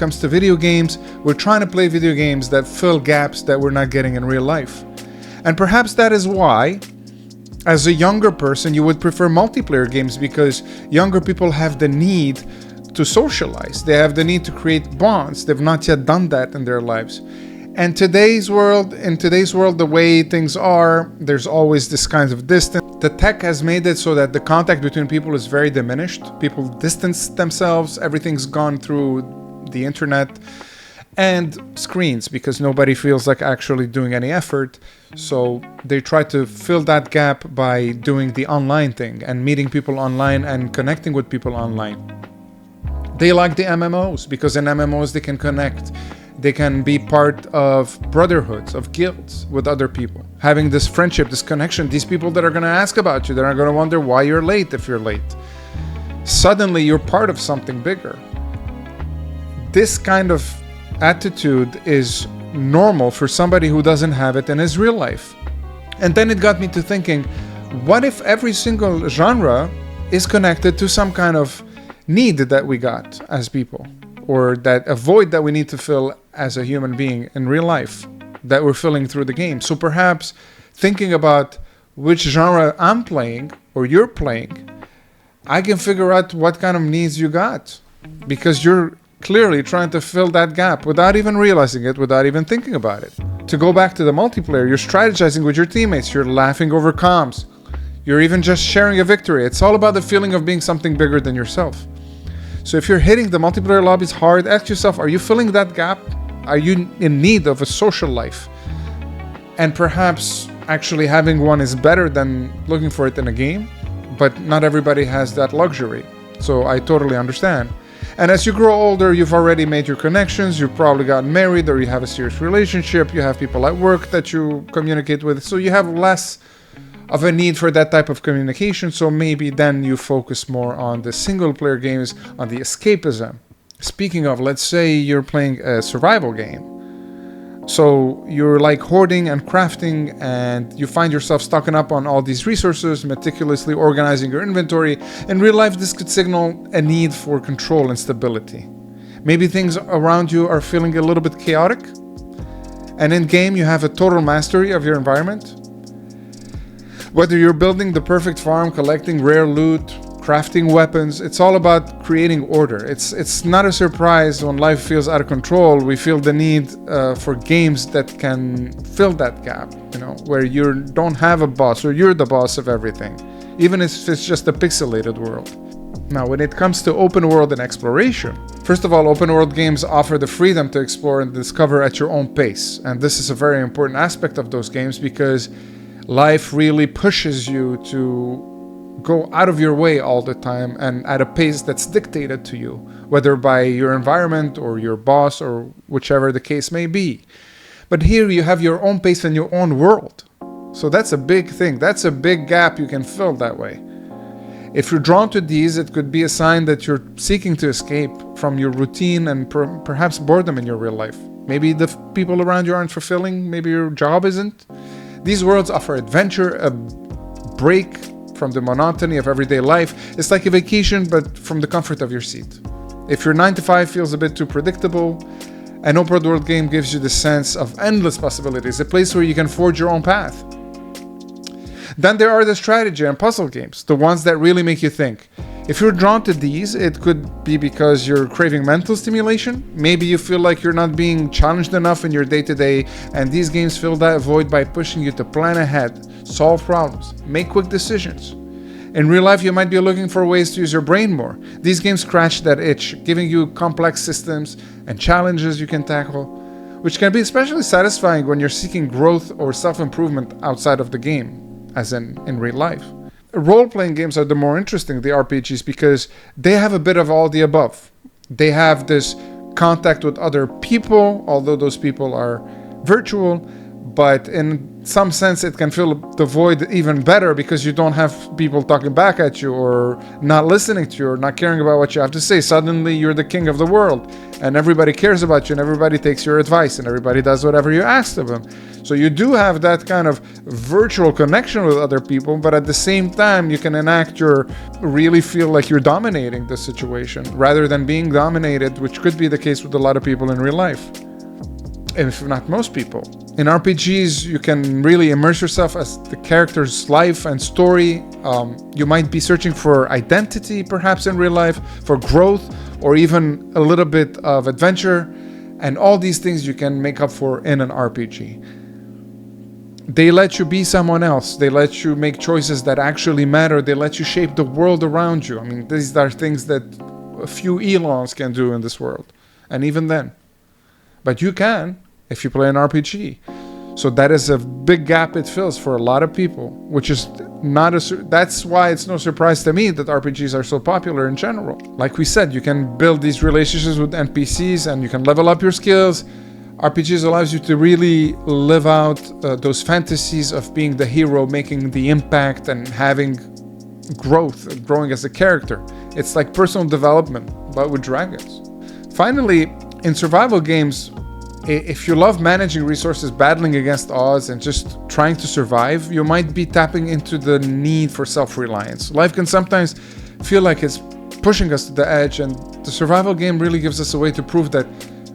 comes to video games, we're trying to play video games that fill gaps that we're not getting in real life. And perhaps that is why, as a younger person, you would prefer multiplayer games, because younger people have the need to socialize. They have the need to create bonds. They've not yet done that in their lives. And in today's world, the way things are, there's always this kind of distance. The tech has made it so that the contact between people is very diminished. People distance themselves. Everything's gone through the internet and screens, because nobody feels like actually doing any effort. So they try to fill that gap by doing the online thing and meeting people online and connecting with people online. They like the MMOs, because in MMOs they can connect. They can be part of brotherhoods, of guilds with other people. Having this friendship, this connection, these people that are going to ask about you, that are going to wonder why you're late if you're late. Suddenly you're part of something bigger. This kind of attitude is normal for somebody who doesn't have it in his real life. And then it got me to thinking, what if every single genre is connected to some kind of need that we got as people, or that a void that we need to fill as a human being in real life that we're filling through the game? So perhaps thinking about which genre I'm playing or you're playing, I can figure out what kind of needs you got, because you're clearly trying to fill that gap without even realizing it, without even thinking about it. To go back to the multiplayer, you're strategizing with your teammates, you're laughing over comms, you're even just sharing a victory. It's all about the feeling of being something bigger than yourself. So if you're hitting the multiplayer lobbies hard, ask yourself, are you filling that gap? Are you in need of a social life? And perhaps actually having one is better than looking for it in a game, but not everybody has that luxury. So I totally understand. And as you grow older, you've already made your connections, you've probably gotten married, or you have a serious relationship, you have people at work that you communicate with, so you have less of a need for that type of communication. So maybe then you focus more on the single player games, on the escapism. Speaking of, let's say you're playing a survival game. So you're like hoarding and crafting, and you find yourself stocking up on all these resources, meticulously organizing your inventory. In real life, this could signal a need for control and stability. Maybe things around you are feeling a little bit chaotic, and in game you have a total mastery of your environment. Whether you're building the perfect farm, collecting rare loot, crafting weapons, it's all about creating order. It's not a surprise when life feels out of control. We feel the need for games that can fill that gap, where you don't have a boss, or you're the boss of everything, even if it's just a pixelated world. Now, when it comes to open world and exploration, first of all, open world games offer the freedom to explore and discover at your own pace. And this is a very important aspect of those games, because life really pushes you to go out of your way all the time and at a pace that's dictated to you, whether by your environment or your boss or whichever the case may be. But here you have your own pace and your own world. So that's a big thing. That's a big gap you can fill that way. If you're drawn to these, it could be a sign that you're seeking to escape from your routine and perhaps boredom in your real life. Maybe the people around you aren't fulfilling. Maybe your job isn't. These worlds offer adventure, a break from the monotony of everyday life. It's like a vacation, but from the comfort of your seat. If your 9 to 5 feels a bit too predictable, an open world game gives you the sense of endless possibilities, a place where you can forge your own path. Then there are the strategy and puzzle games, the ones that really make you think. If you're drawn to these, it could be because you're craving mental stimulation. Maybe you feel like you're not being challenged enough in your day-to-day, and these games fill that void by pushing you to plan ahead, solve problems, make quick decisions. In real life, you might be looking for ways to use your brain more. These games scratch that itch, giving you complex systems and challenges you can tackle, which can be especially satisfying when you're seeking growth or self-improvement outside of the game, as in real life. Role-playing games are the more interesting, the RPGs, because they have a bit of all the above. They have this contact with other people, although those people are virtual, but in some sense it can fill the void even better because you don't have people talking back at you or not listening to you or not caring about what you have to say. Suddenly you're the king of the world. and everybody cares about you, and everybody takes your advice, and everybody does whatever you ask of them. So you do have that kind of virtual connection with other people, but at the same time, you can really feel like you're dominating the situation rather than being dominated, which could be the case with a lot of people in real life, if not most people. In RPGs, you can really immerse yourself as the character's life and story. You might be searching for identity, perhaps in real life, for growth, or even a little bit of adventure. And all these things you can make up for in an RPG. They let you be someone else. They let you make choices that actually matter. They let you shape the world around you. I mean, these are things that a few Elons can do in this world. And even then. But you can if you play an RPG. So that is a big gap it fills for a lot of people, which is that's why it's no surprise to me that RPGs are so popular in general. Like we said, you can build these relationships with NPCs and you can level up your skills. RPGs allows you to really live out those fantasies of being the hero, making the impact and having growing as a character. It's like personal development, but with dragons. Finally, in survival games, if you love managing resources, battling against odds, and just trying to survive, you might be tapping into the need for self-reliance. Life can sometimes feel like it's pushing us to the edge, and the survival game really gives us a way to prove that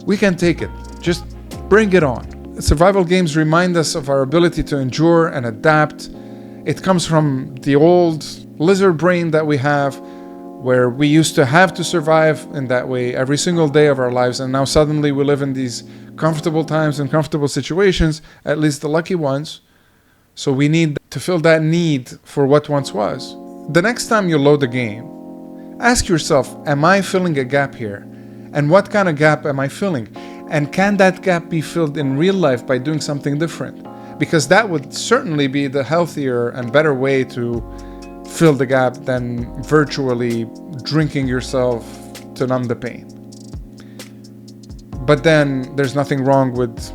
we can take it. Just bring it on. Survival games remind us of our ability to endure and adapt. It comes from the old lizard brain that we have, where we used to have to survive in that way every single day of our lives, and now suddenly we live in these comfortable times and comfortable situations, at least the lucky ones. So we need to fill that need for what once was. The next time you load a game, ask yourself, am I filling a gap here? And what kind of gap am I filling? And can that gap be filled in real life by doing something different? Because that would certainly be the healthier and better way to fill the gap than virtually drinking yourself to numb the pain. But then there's nothing wrong with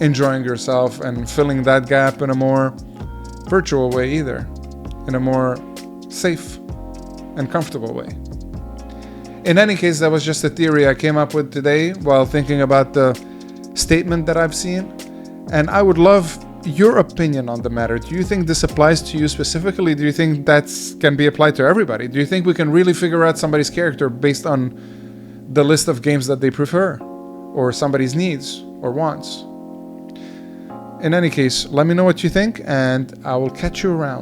enjoying yourself and filling that gap in a more virtual way either, in a more safe and comfortable way. In any case, that was just a theory I came up with today while thinking about the statement that I've seen. And I would love your opinion on the matter. Do you think this applies to you specifically? Do you think that can be applied to everybody? Do you think we can really figure out somebody's character based on the list of games that they prefer, or somebody's needs or wants? In any case, let me know what you think, and I will catch you around.